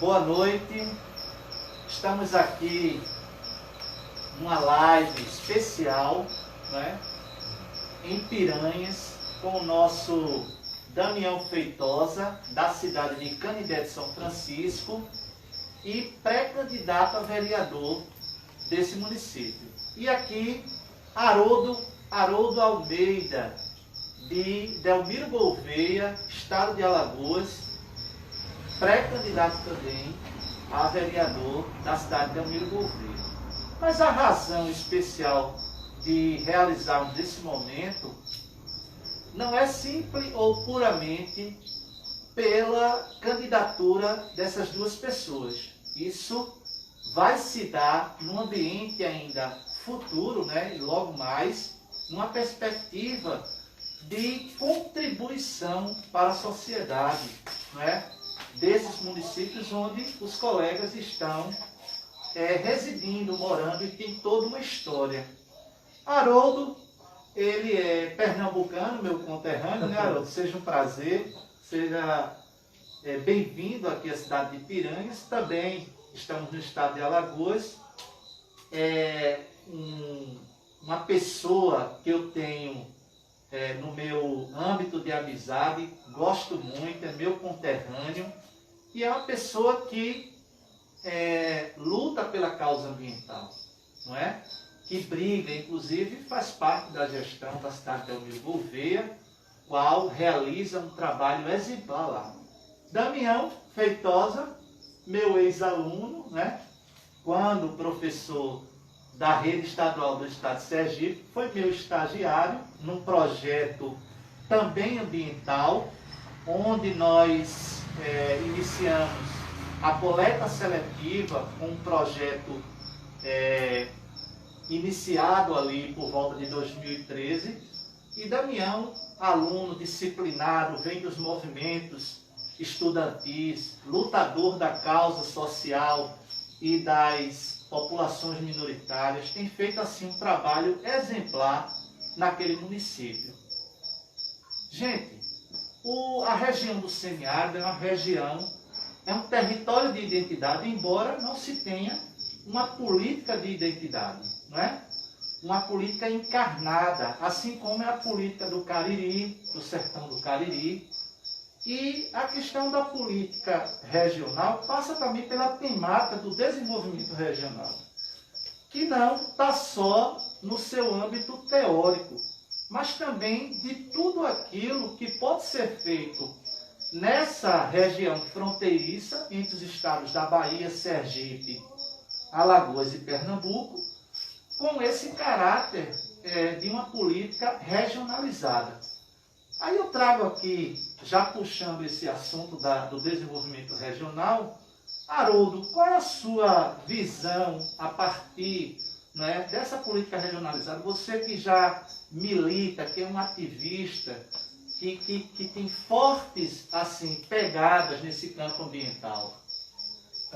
Boa noite. Estamos aqui numa live especial, né, em Piranhas, com o nosso Damião Feitosa, da cidade de Canindé de São Francisco, e pré-candidato a vereador desse município. E aqui, Haroldo Almeida, de Delmiro Gouveia, estado de Alagoas, pré-candidato também a vereador da cidade de Delmiro Gouveia. Mas a razão especial de realizarmos esse momento não é simples ou puramente pela candidatura dessas duas pessoas. Isso vai se dar num ambiente ainda futuro, né, e logo mais, numa perspectiva de contribuição para a sociedade, né, desses municípios onde os colegas estão residindo, morando, e tem toda uma história. Haroldo, ele é pernambucano, meu conterrâneo, né, Haroldo? Seja um prazer, seja bem-vindo aqui à cidade de Piranhas. Também estamos no estado de Alagoas. Uma pessoa que eu tenho no meu âmbito de amizade, gosto muito, é meu conterrâneo, e é uma pessoa que luta pela causa ambiental, não é? Que briga, inclusive faz parte da gestão da cidade de Delmiro Gouveia, qual realiza um trabalho exemplar lá. Damião Feitosa, meu ex-aluno, né? Quando professor da rede estadual do estado de Sergipe, foi meu estagiário num projeto também ambiental, onde nós iniciamos a coleta seletiva, um projeto iniciado ali por volta de 2013, e Damião, aluno disciplinado, vem dos movimentos estudantis, lutador da causa social e das populações minoritárias, tem feito assim um trabalho exemplar naquele município. Gente, a região do semiárido é uma região, é um território de identidade, embora não se tenha uma política de identidade, não é? Uma política encarnada, assim como é a política do Cariri, do sertão do Cariri. E a questão da política regional passa também pela temática do desenvolvimento regional, que não está só no seu âmbito teórico, mas também de tudo aquilo que pode ser feito nessa região fronteiriça entre os estados da Bahia, Sergipe, Alagoas e Pernambuco, com esse caráter de uma política regionalizada. Aí eu trago aqui, já puxando esse assunto do desenvolvimento regional, Haroldo, qual é a sua visão a partir, né, dessa política regionalizada? Você que já milita, que é um ativista, que tem fortes assim, pegadas nesse campo ambiental.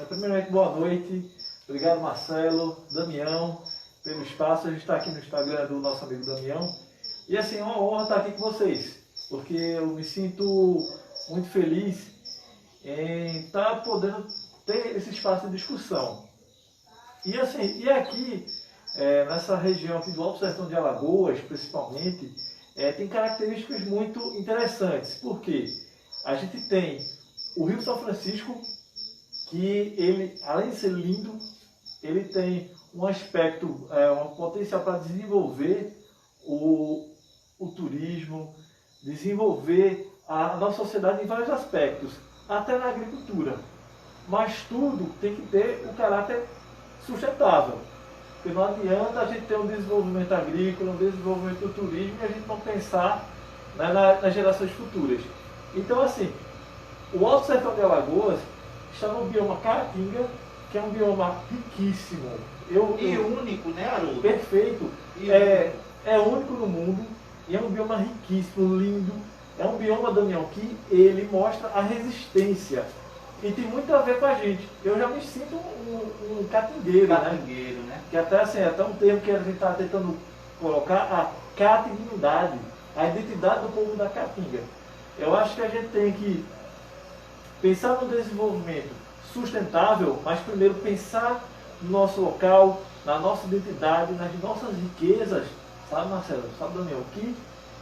Primeiramente, boa noite. Obrigado, Marcelo, Damião, pelo espaço. A gente está aqui no Instagram do nosso amigo Damião. E assim, é uma honra estar aqui com vocês, porque eu me sinto muito feliz em estar podendo ter esse espaço de discussão. E assim, e aqui, nessa região aqui do Alto Sertão de Alagoas, principalmente, tem características muito interessantes. Porque a gente tem o Rio São Francisco, que ele, além de ser lindo, ele tem um aspecto, um potencial para desenvolver o turismo, desenvolver a nossa sociedade em vários aspectos, até na agricultura. Mas tudo tem que ter o caráter sustentável. Porque não adianta a gente ter um desenvolvimento agrícola, um desenvolvimento do turismo, e a gente não pensar, né, nas gerações futuras. Então, assim, o Alto Sertão de Alagoas está no bioma Caatinga, que é um bioma riquíssimo. Único, né, Haroldo? Perfeito. É único no mundo, e é um bioma riquíssimo, lindo. É um bioma, Damião, que ele mostra a resistência. E tem muito a ver com a gente. Eu já me sinto um catingueiro, né? Que até assim, até um termo que a gente está tentando colocar, a catinguidade, a identidade do povo da Caatinga. Eu acho que a gente tem que pensar no desenvolvimento sustentável, mas primeiro pensar no nosso local, na nossa identidade, nas nossas riquezas, sabe, Marcelo? Sabe, Daniel?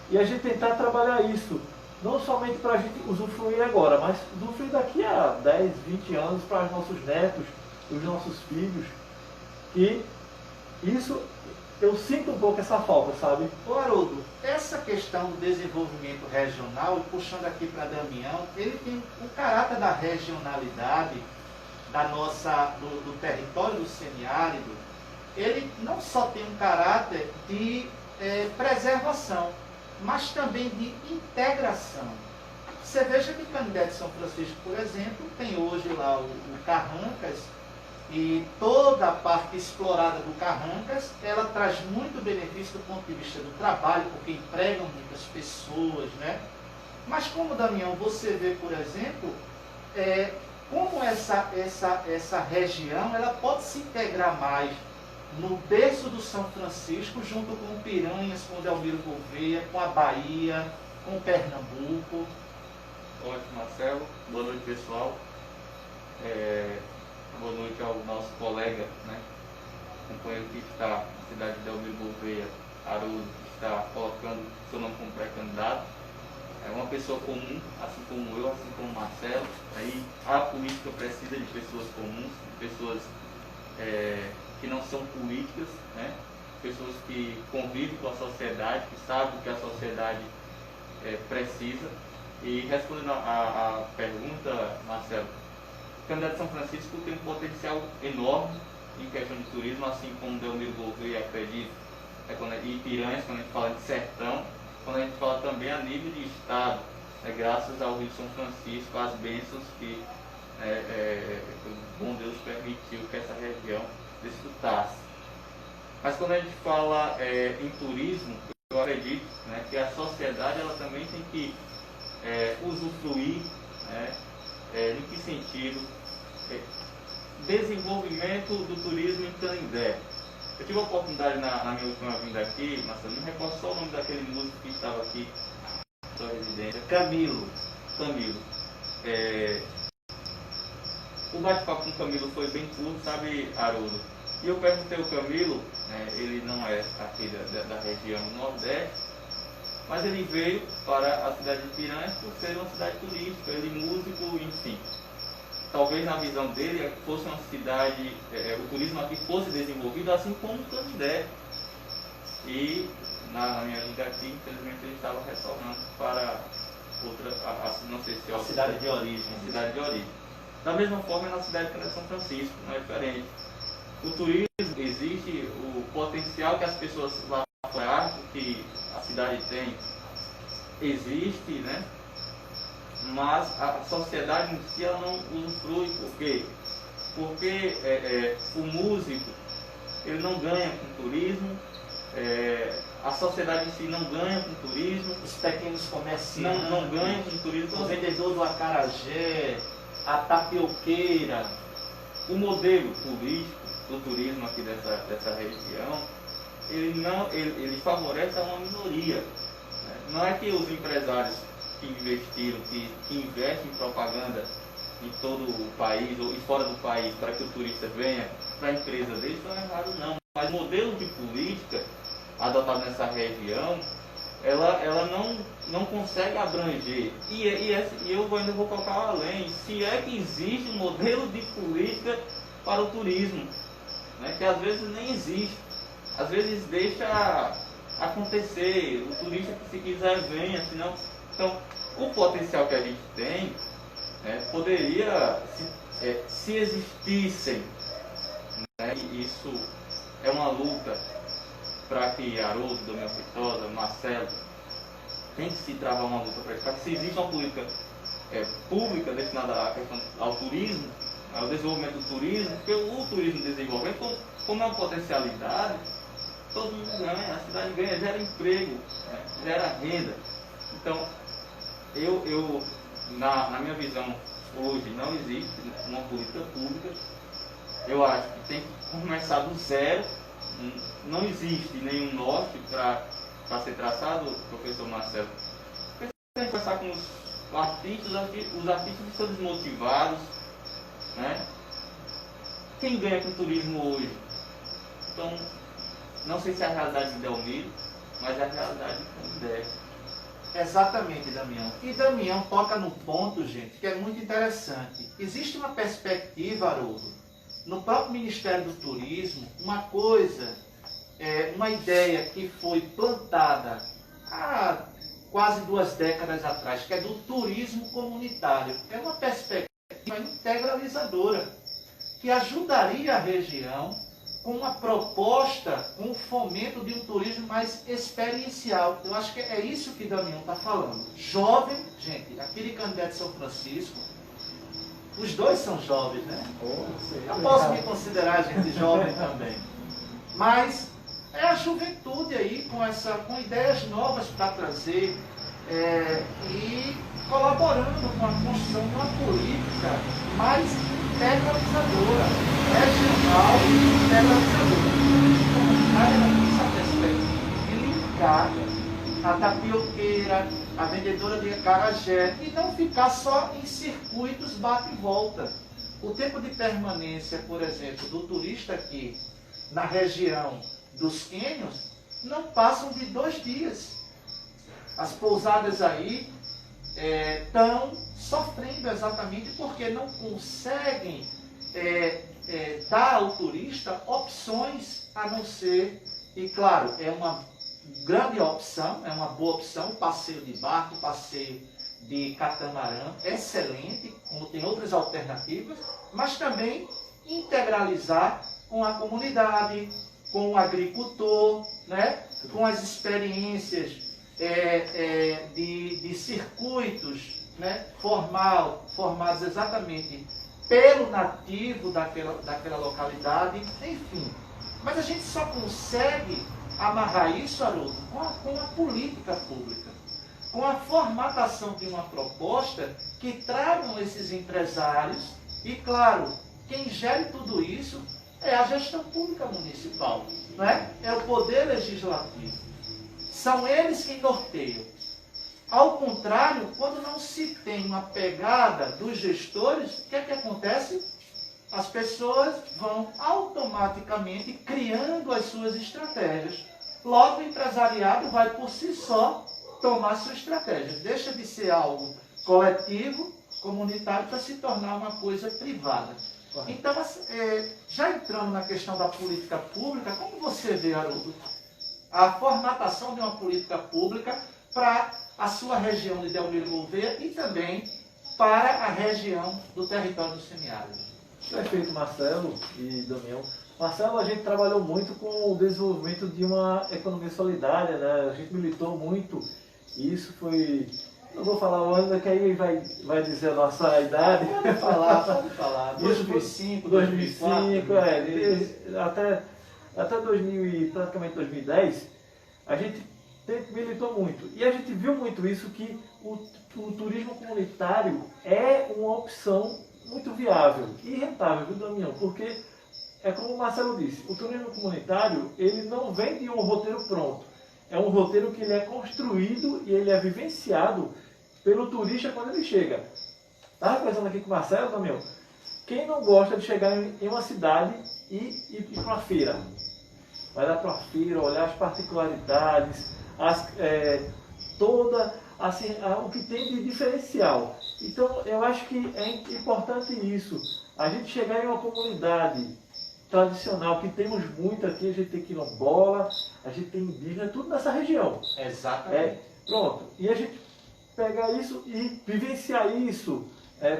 E a gente tentar trabalhar isso, não somente para a gente usufruir agora, mas usufruir daqui a 10, 20 anos para os nossos netos, os nossos filhos. E isso, eu sinto um pouco essa falta, sabe? Ô Haroldo, essa questão do desenvolvimento regional, e puxando aqui para Damião, ele tem o caráter da regionalidade do território do semiárido. Ele não só tem um caráter de preservação, mas também de integração. Você veja que Canindé de São Francisco, por exemplo, tem hoje lá o Carrancas, e toda a parte explorada do Carrancas, ela traz muito benefício do ponto de vista do trabalho, porque empregam muitas pessoas, né? Mas como, Damião, você vê, por exemplo, como essa região ela pode se integrar mais no berço do São Francisco, junto com Piranhas, com Delmiro Gouveia, com a Bahia, com Pernambuco. Ótimo, Marcelo. Boa noite, pessoal. Boa noite ao nosso colega, né, companheiro que está na cidade de Delmiro Gouveia, Haroldo, que está colocando seu nome como pré-candidato. É uma pessoa comum, assim como eu, assim como o Marcelo. Aí a política precisa de pessoas comuns, de pessoas que não são políticas, né? Pessoas que convivem com a sociedade, que sabem o que a sociedade precisa. E respondendo a pergunta, Marcelo, o candidato de São Francisco tem um potencial enorme em questão de turismo, assim como Delmiro Gouveia, acredito, e Piranhas, quando a gente fala de sertão, quando a gente fala também a nível de estado, graças ao Rio São Francisco, as bênçãos que o bom Deus permitiu que essa região desfrutasse. Mas quando a gente fala em turismo, eu acredito, né, que a sociedade ela também tem que usufruir, né, em que sentido? Desenvolvimento do turismo em Canindé. Eu tive a oportunidade na minha última vinda aqui, Marcelo, não me recordo só o nome daquele músico que estava aqui na sua residência. Camilo. O bate-papo com o Camilo foi bem curto, sabe, Haroldo? E eu perguntei ao Camilo, ele não é aqui da região do Nordeste, mas ele veio para a cidade de Piranhas por ser uma cidade turística, ele músico, enfim. Talvez na visão dele fosse uma cidade, o turismo aqui fosse desenvolvido assim como o Canindé. E na minha vida aqui, infelizmente, ele estava retornando para outra, não sei se é a cidade de origem. Cidade de origem. Da mesma forma, na cidade de São Francisco, não é diferente. O turismo existe, o potencial que as pessoas lá acham que a cidade tem, existe, né? Mas a sociedade em si ela não usufrui. Por quê? Porque o músico ele não ganha com turismo, a sociedade em si não ganha com turismo, os pequenos comerciantes não ganham com turismo, o vendedor do acarajé, a tapioqueira. O modelo político do turismo aqui dessa região, ele favorece a uma minoria, né? Não é que os empresários que investiram, que investem em propaganda em todo o país ou fora do país para que o turista venha para a empresa deles, não é errado não. Mas o modelo de política adotado nessa região, ela não consegue abranger. E eu ainda vou colocar além, se é que existe um modelo de política para o turismo, né, que às vezes nem existe. Às vezes deixa acontecer, o turista que se quiser venha, senão... Então, o potencial que a gente tem, poderia, se existissem, né, e isso é uma luta para que Haroldo, Damião Feitosa, Marcelo, tem que se travar uma luta para que se exista uma política pública destinada à questão ao turismo, ao desenvolvimento do turismo, porque o turismo desenvolvendo, como é uma potencialidade, todo mundo ganha, a cidade ganha, gera emprego, gera renda. Então, na minha visão, hoje não existe uma política pública. Eu acho que tem que começar do zero. Não existe nenhum norte para ser traçado, professor Marcelo. Porque se a gente conversar com os artistas estão desmotivados, né? quem ganha com o turismo hoje? Então, não sei se é a realidade de Delmiro, mas é a realidade de Canindé. Exatamente, Damião. E Damião toca no ponto, gente, que é muito interessante. Existe uma perspectiva, Haroldo, no próprio Ministério do Turismo, uma coisa, uma ideia que foi plantada há quase 2 décadas atrás, que é do turismo comunitário. É uma perspectiva integralizadora, que ajudaria a região com uma proposta, com o fomento de um turismo mais experiencial. Eu acho que é isso que Damião está falando. Jovem, gente, aqui de Canindé de São Francisco, os dois são jovens, né? Eu posso me considerar gente jovem também. Mas é a juventude aí com ideias novas para trazer e colaborando com a construção de uma política mais integralizadora, regional e integralizadora. Essa perspectiva de linkar a tapioqueira, a vendedora de acarajé e não ficar só em circuitos bate e volta. O tempo de permanência, por exemplo, do turista aqui na região dos cânions não passam de 2 dias. As pousadas aí estão sofrendo exatamente porque não conseguem dar ao turista opções a não ser, e claro, é uma grande opção, é uma boa opção, o passeio de barco, o passeio de catamarã, excelente, como tem outras alternativas, mas também integralizar com a comunidade, com o agricultor, né? Com as experiências de circuitos, né? Formados exatamente pelo nativo daquela localidade, enfim. Mas a gente só consegue amarrar isso, Haroldo, com a política pública, com a formatação de uma proposta que tragam esses empresários e, claro, quem gere tudo isso é a gestão pública municipal, não é? É o poder legislativo. São eles que norteiam. Ao contrário, quando não se tem uma pegada dos gestores, o que é que acontece? As pessoas vão automaticamente criando as suas estratégias. Logo, o empresariado vai por si só tomar sua estratégia. Deixa de ser algo coletivo, comunitário, para se tornar uma coisa privada. Então, já entrando na questão da política pública, como você vê, Haroldo, a formatação de uma política pública para a sua região de Delmiro Gouveia e também para a região do território do semiárido? Perfeito, Marcelo e Damião. Marcelo, a gente trabalhou muito com o desenvolvimento de uma economia solidária, né? A gente militou muito, e isso foi... Não vou falar o ano, que aí vai dizer a nossa idade. Pode falar. 2005, 2005, até 2000 praticamente 2010, a gente militou muito. E a gente viu muito isso, que o turismo comunitário é uma opção muito viável e rentável, viu, Damião? Porque, é como o Marcelo disse, o turismo comunitário, ele não vem de um roteiro pronto. É um roteiro que ele é construído e ele é vivenciado pelo turista quando ele chega. Estava conversando aqui com o Marcelo, Damião. Quem não gosta de chegar em uma cidade e ir para uma feira? Vai lá para uma feira, olhar as particularidades, o que tem de diferencial. Então, eu acho que é importante isso. A gente chegar em uma comunidade tradicional, que temos muito aqui, a gente tem quilombola, a gente tem indígena, tudo nessa região. Exatamente. Pronto. E a gente pegar isso e vivenciar isso,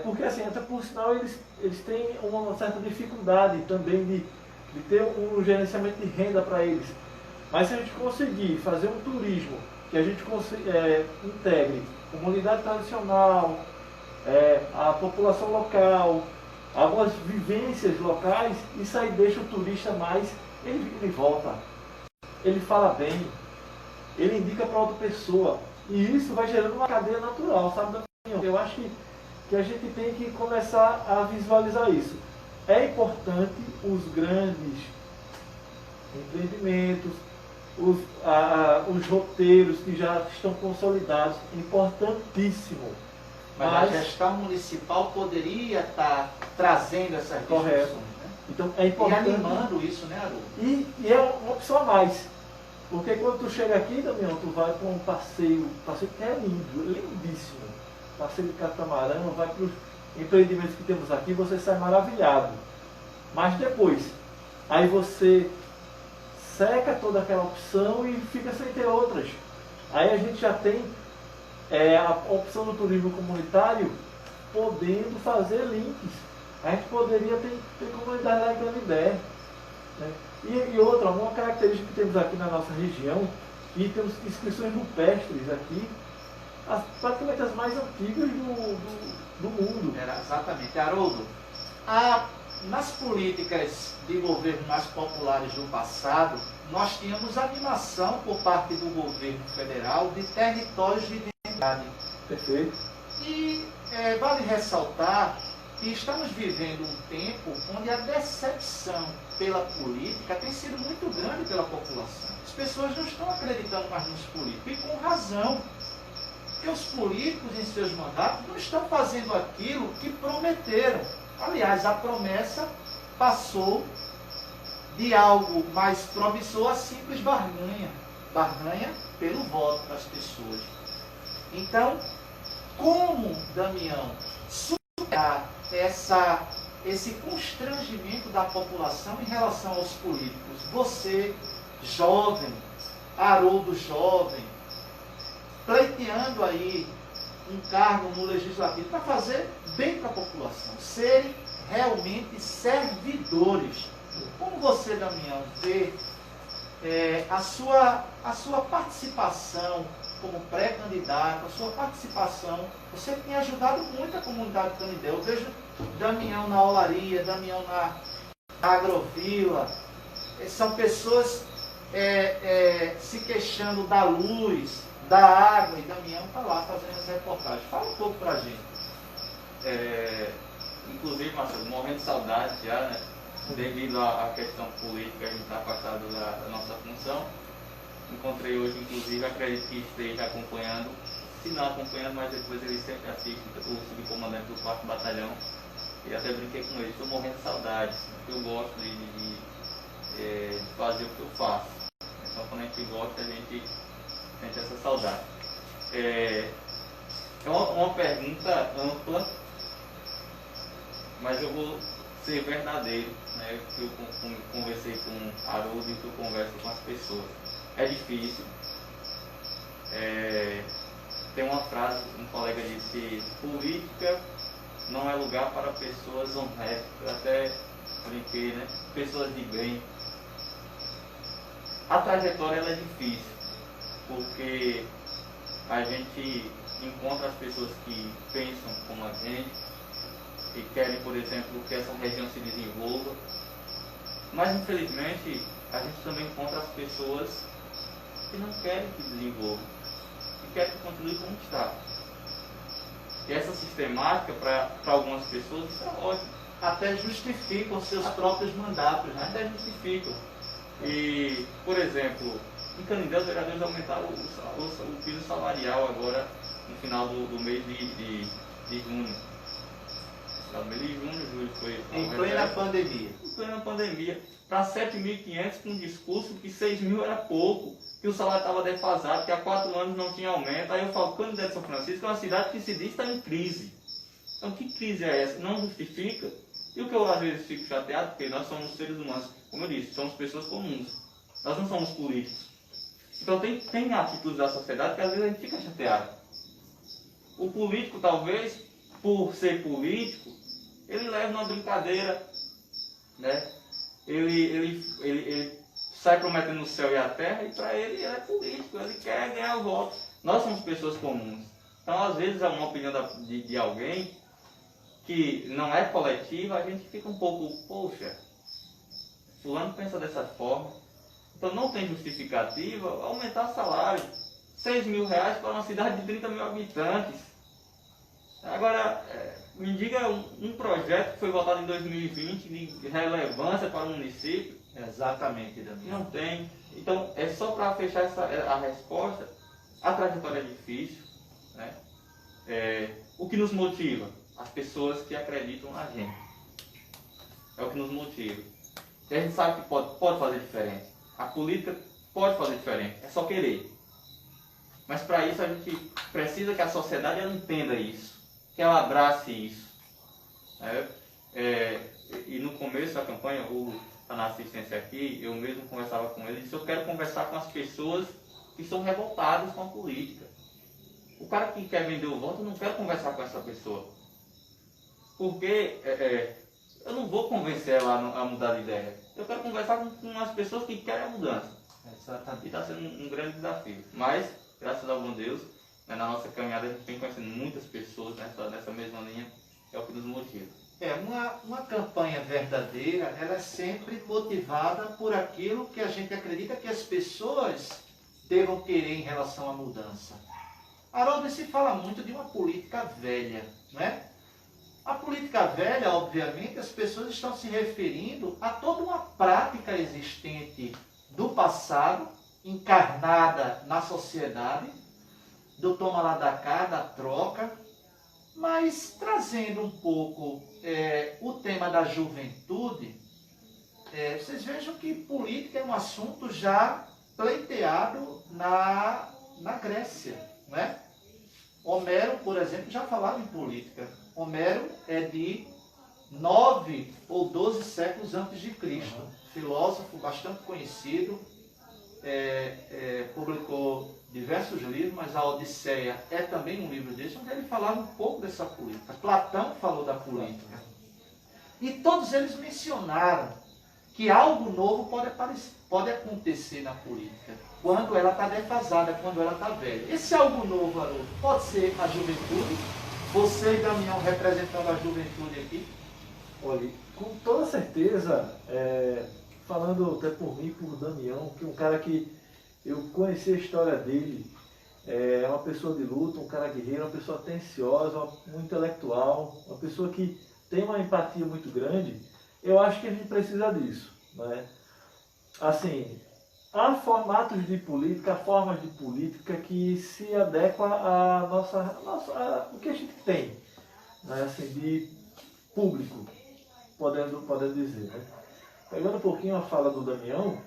porque assim, até por sinal eles têm uma certa dificuldade também de ter um gerenciamento de renda para eles. Mas se a gente conseguir fazer um turismo que a gente integre comunidade tradicional, a população local, algumas vivências locais, isso aí deixa o turista mais, ele volta, ele fala bem, ele indica para outra pessoa. E isso vai gerando uma cadeia natural, sabe? Eu acho que a gente tem que começar a visualizar isso. É importante os grandes empreendimentos, os roteiros que já estão consolidados, importantíssimo. Mas a gestão municipal poderia estar trazendo essas discussões, né? Então é E importante. animando isso, né, Haroldo? E é uma opção a mais. Porque quando tu chega aqui, Damião, tu vai para um passeio que é lindo, lindíssimo. Passeio de catamarã, vai para os empreendimentos que temos aqui, você sai maravilhado. Mas depois, aí você seca toda aquela opção e fica sem ter outras. Aí a gente já tem a opção do turismo comunitário podendo fazer links. A gente poderia ter comunidade lá em Canindé, né? E outra, uma característica que temos aqui na nossa região, e temos inscrições rupestres aqui, praticamente as mais antigas do mundo. Era exatamente. Haroldo, nas políticas de governo mais populares do passado, nós tínhamos animação por parte do governo federal de territórios de identidade. Perfeito. E vale ressaltar que estamos vivendo um tempo onde a decepção pela política tem sido muito grande pela população. As pessoas não estão acreditando mais nos políticos, e com razão. Porque os políticos, em seus mandatos, não estão fazendo aquilo que prometeram. Aliás, a promessa passou de algo mais promissor a simples barganha. Barganha pelo voto das pessoas. Então, como, Damião, superar esse constrangimento da população em relação aos políticos? Você, jovem, Haroldo jovem, pleiteando aí um cargo no legislativo para fazer bem para a população, serem realmente servidores. Como você, Damião, vê a sua participação como pré-candidato, a sua participação? Você tem ajudado muito a comunidade de Canindé. Eu vejo Damião na olaria, Damião na agrovila. São pessoas se queixando da luz, da água, e Damião está lá fazendo as reportagens. Fala um pouco para a gente. Inclusive, Marcelo, morrendo de saudade já, né? Devido à questão política, a gente está afastado da nossa função. Encontrei hoje, inclusive, acredito que esteja acompanhando, se não acompanhando, mas depois ele sempre assiste o subcomandante do 4º Batalhão. E até brinquei com ele, estou morrendo de saudade, porque eu gosto de fazer o que eu faço. Então, quando a gente gosta, a gente sente essa saudade. É uma pergunta ampla, mas eu vou ser verdadeiro, né? Eu conversei com Haroldo e que eu converso com as pessoas. É difícil. Tem uma frase, um colega disse: política não é lugar para pessoas honestas. Eu até brinquei, né? Pessoas de bem. A trajetória ela é difícil, porque a gente encontra as pessoas que pensam como a gente e querem, por exemplo, que essa região se desenvolva. Mas, infelizmente, a gente também encontra as pessoas que não querem que desenvolva, que querem que continue como está. E essa sistemática, para algumas pessoas, isso é ótimo. Até justificam seus próprios mandatos, né? Até justificam. E, por exemplo, em Canindé, os vereadores aumentaram o piso salarial agora, no final do mês de junho. No mês de junho, julho foi. Em plena pandemia. Em plena pandemia. Para 7.500, com um discurso que 6.000 era pouco, que o salário estava defasado, que há 4 anos não tinha aumento. Aí eu falo, Canindé de São Francisco é uma cidade que se diz está em crise. Então, que crise é essa? Não justifica. E o que eu às vezes fico chateado, porque nós somos seres humanos, como eu disse, somos pessoas comuns. Nós não somos políticos. Então tem atitudes da sociedade que às vezes a gente fica chateado. O político, talvez, por ser político, ele leva uma brincadeira, né? Ele sai prometendo o céu e a terra, e para ele é político, ele quer ganhar o voto. Nós somos pessoas comuns. Então, às vezes, é uma opinião de alguém que não é coletiva, a gente fica um pouco, poxa, fulano pensa dessa forma. Então não tem justificativa aumentar o salário. 6.000 reais para uma cidade de 30 mil habitantes. Agora, me diga um projeto que foi votado em 2020 de relevância para o município. Exatamente, Damião. Não tem. Então, é só para fechar a resposta, a trajetória é difícil, né? O que nos motiva? As pessoas que acreditam na gente. é o que nos motiva. E a gente sabe que pode fazer diferente. A política pode fazer diferente, é só querer. Mas para isso a gente precisa que a sociedade ela entenda isso, que ela abrace isso. E no começo da campanha, o está na assistência aqui, eu mesmo conversava com ele e disse: eu quero conversar com as pessoas que são revoltadas com a política. O cara que quer vender o voto, eu não quero conversar com essa pessoa. Porque eu não vou convencer ela a mudar de ideia. Eu quero conversar com as pessoas que querem a mudança. Exatamente. E está sendo um grande desafio. Mas, graças ao bom Deus, na nossa caminhada a gente vem conhecendo muitas pessoas nessa mesma linha, é o que nos motiva. Uma campanha verdadeira, ela é sempre motivada por aquilo que a gente acredita que as pessoas devam querer em relação à mudança. Haroldo, se fala muito de uma política velha, né? A política velha, obviamente, as pessoas estão se referindo a toda uma prática existente do passado, encarnada na sociedade, do toma lá da cá, da troca, mas trazendo um pouco o tema da juventude, vocês vejam que política é um assunto já pleiteado na Grécia, não é? Homero, por exemplo, já falava em política. Homero é de 9 ou 12 séculos antes de Cristo. Filósofo bastante conhecido, publicou diversos livros, mas a Odisseia é também um livro desse, onde ele falava um pouco dessa política. Platão falou da política. E todos eles mencionaram que algo novo pode acontecer na política, quando ela está defasada, quando ela está velha. Esse algo novo, Haroldo, pode ser a juventude. Você e Damião representando a juventude aqui. Olha, com toda certeza, falando até por mim, por Damião, que é um cara que eu conheci a história dele, é uma pessoa de luta, um cara guerreiro, uma pessoa atenciosa, um intelectual, uma pessoa que tem uma empatia muito grande. Eu acho que a gente precisa disso, né? Assim, há formatos de política, formas de política que se adequam a o que a gente tem, né? Assim, de público, podendo dizer, né? Pegando um pouquinho a fala do Damião,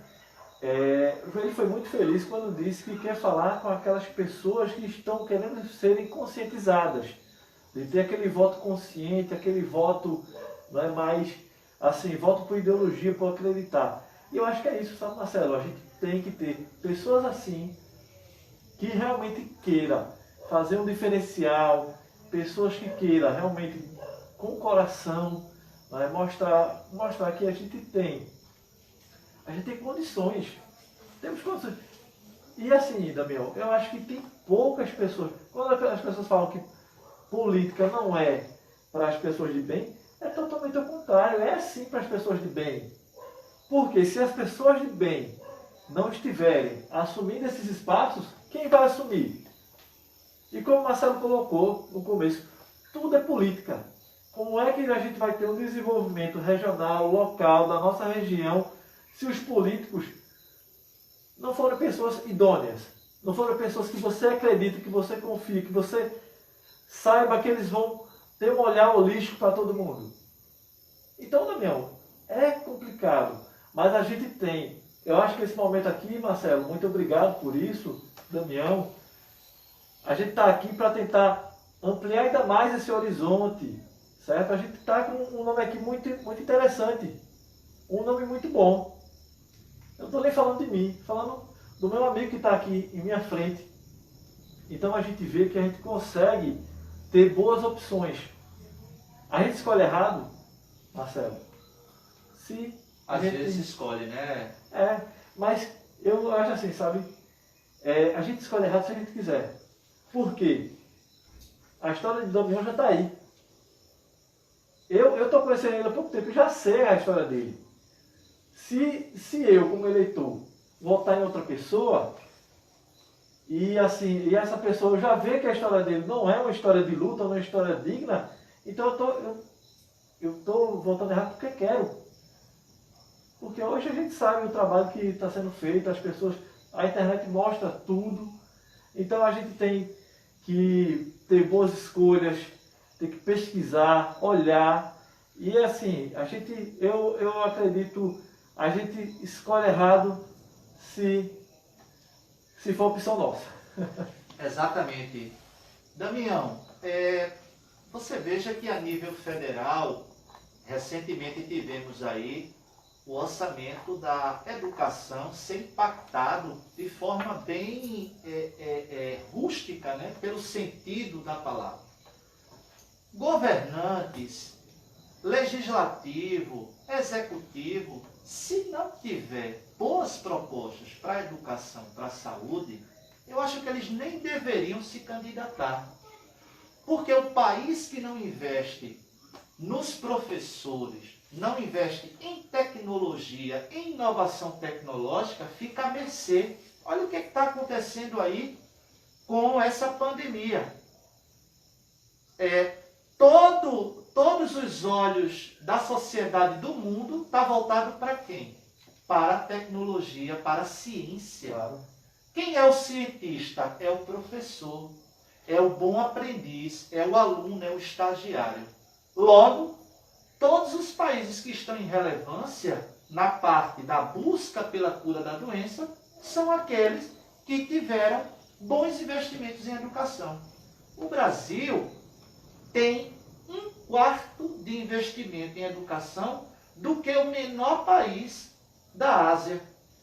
ele foi muito feliz quando disse que quer falar com aquelas pessoas que estão querendo serem conscientizadas, de ter aquele voto consciente, aquele voto, não é mais assim, voto por ideologia, por acreditar. E eu acho que é isso, sabe, Marcelo? A gente tem que ter pessoas assim, que realmente queiram fazer um diferencial, pessoas que queiram realmente, com o coração, né, mostrar que a gente tem condições. Temos condições. E assim, Damião, eu acho que tem poucas pessoas. Quando as pessoas falam que política não é para as pessoas de bem, é totalmente ao contrário. É sim para as pessoas de bem. Porque se as pessoas de bem não estiverem assumindo esses espaços, quem vai assumir? E como o Marcelo colocou no começo, tudo é política. Como é que a gente vai ter um desenvolvimento regional, local, da nossa região, se os políticos não forem pessoas idôneas, não forem pessoas que você acredita, que você confia, que você saiba que eles vão ter um olhar holístico para todo mundo? Então, Damião, é complicado, mas a gente tem. Eu acho que esse momento aqui, Marcelo, muito obrigado por isso, Damião. A gente está aqui para tentar ampliar ainda mais esse horizonte, certo? A gente está com um nome aqui muito, muito interessante, um nome muito bom. Eu não estou nem falando de mim, falando do meu amigo que está aqui em minha frente. Então a gente vê que a gente consegue ter boas opções. A gente escolhe errado, Marcelo, se Às vezes escolhe, né? Mas eu acho assim, sabe? A gente escolhe errado se a gente quiser. Por quê? A história de Damião já está aí. Eu estou conhecendo ele há pouco tempo e já sei a história dele. Se eu, como eleitor, votar em outra pessoa, e essa pessoa já vê que a história dele não é uma história de luta, não é uma história digna, então eu estou votando errado porque quero. Porque hoje a gente sabe o trabalho que está sendo feito, as pessoas, a internet mostra tudo. Então a gente tem que ter boas escolhas, tem que pesquisar, olhar E assim, eu acredito, a gente escolhe errado se for opção nossa. Exatamente. Damião, você veja que a nível federal, recentemente tivemos aí o orçamento da educação ser impactado de forma bem rústica, né, pelo sentido da palavra. Governantes, legislativo, executivo, se não tiver boas propostas para a educação, para a saúde, eu acho que eles nem deveriam se candidatar. Porque o país que não investe nos professores, não investe em tecnologia, em inovação tecnológica, fica à mercê. Olha o que está acontecendo aí com essa pandemia. Todos os olhos da sociedade do mundo estão voltados para quem? Para a tecnologia, para a ciência. Claro. Quem é o cientista? É o professor, é o bom aprendiz, é o aluno, é o estagiário. Logo, todos os países que estão em relevância na parte da busca pela cura da doença são aqueles que tiveram bons investimentos em educação. O Brasil tem 1/4 de investimento em educação do que o menor país da Ásia.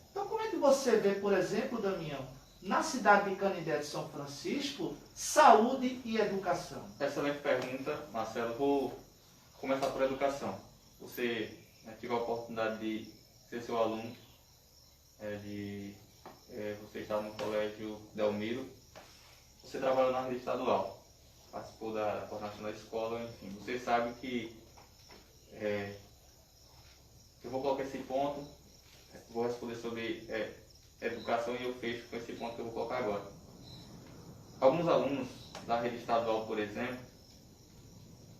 Então, como é que você vê, por exemplo, Damião, na cidade de Canindé de São Francisco, saúde e educação? Excelente pergunta, Marcelo. Vou começar por educação. Você tive a oportunidade de ser seu aluno, você estava no colégio Delmiro, você trabalhou na rede estadual, participou da coordenação da escola, enfim. Você sabe que eu vou colocar esse ponto, vou responder sobre educação e eu fecho com esse ponto que eu vou colocar agora. Alguns alunos da rede estadual, por exemplo,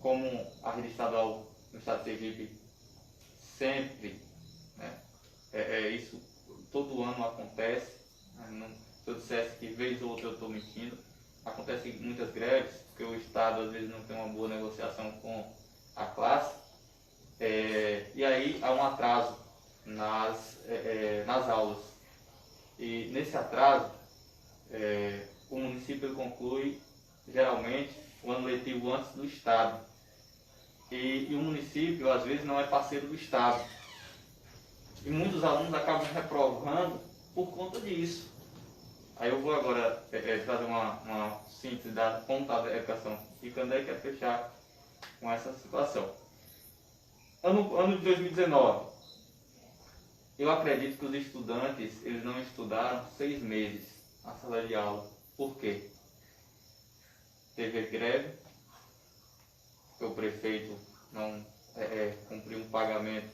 como a rede estadual no estado de Sergipe sempre, isso todo ano acontece, se eu dissesse que vez ou outra eu estou mentindo, acontecem muitas greves, porque o estado às vezes não tem uma boa negociação com a classe, e aí há um atraso nas aulas. E nesse atraso, o município conclui geralmente o ano letivo antes do estado. E o município às vezes não é parceiro do estado. E muitos alunos acabam reprovando por conta disso. Aí eu vou agora trazer uma síntese da ponta da educação de Canindé e quero fechar com essa situação. Ano de 2019, eu acredito que os estudantes eles não estudaram 6 meses na sala de aula. Por quê? Teve greve, porque o prefeito não cumpriu um pagamento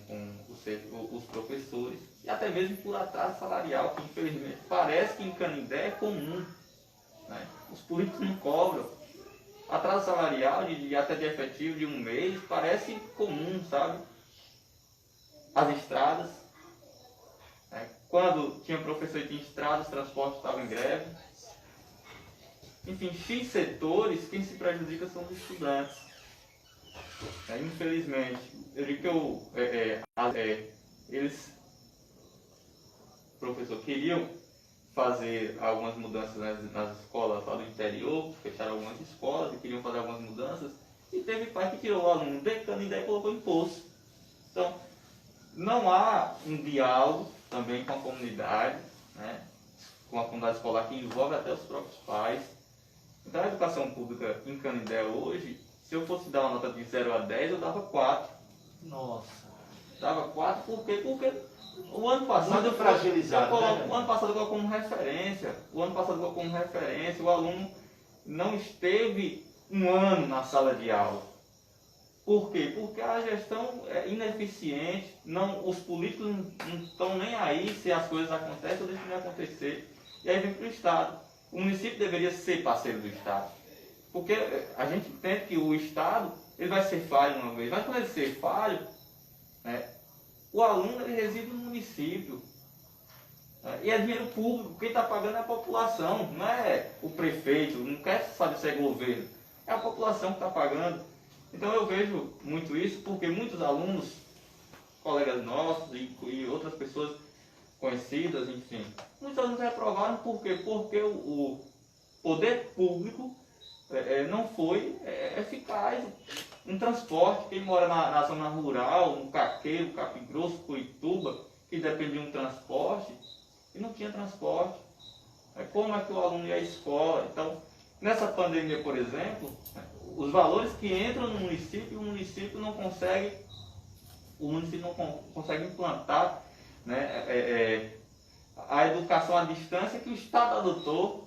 com os professores, e até mesmo por atraso salarial, que infelizmente parece que em Canindé é comum, né? Os políticos não cobram. Atraso salarial até de efetivo de 1 mês parece comum, sabe? As estradas, né? Quando tinha professor e tinha estradas, os transportes estavam em greve. Enfim, X setores, quem se prejudica são os estudantes. Infelizmente, eu digo que eles, professor, queriam fazer algumas mudanças nas escolas lá do interior, fecharam algumas escolas e queriam fazer algumas mudanças, e teve pai que tirou o aluno de Canindé e colocou em Poço. Então, não há um diálogo também com a comunidade, né? Com a comunidade escolar que envolve até os próprios pais. Então, a educação pública em Canindé hoje, se eu fosse dar uma nota de 0 a 10, eu dava 4. Nossa. Dava 4 por quê? Porque o ano passado muito fragilizado, o ano passado eu coloco como referência. O ano passado eu coloco como referência, o aluno não esteve 1 ano na sala de aula. Por quê? Porque a gestão é ineficiente, os políticos não estão nem aí se as coisas acontecem ou deixam de acontecer. E aí vem para o Estado. O município deveria ser parceiro do Estado. Porque a gente entende que o Estado ele vai ser falho uma vez, mas quando ele ser falho, né, o aluno ele reside no município. Né, e é dinheiro público, quem está pagando é a população, não é o prefeito, não quer saber se é governo, é a população que está pagando. Então eu vejo muito isso porque muitos alunos, colegas nossos e outras pessoas conhecidas, enfim, muitos alunos reprovaram por quê? Porque o poder público não foi eficaz. Um transporte, quem mora na zona rural, no Caqueiro, Capim Grosso, Coituba, que depende de um transporte, e não tinha transporte. Como é que o aluno ia à escola? Então, nessa pandemia, por exemplo, os valores que entram no município, o município não consegue implantar, né, a educação à distância que o Estado adotou.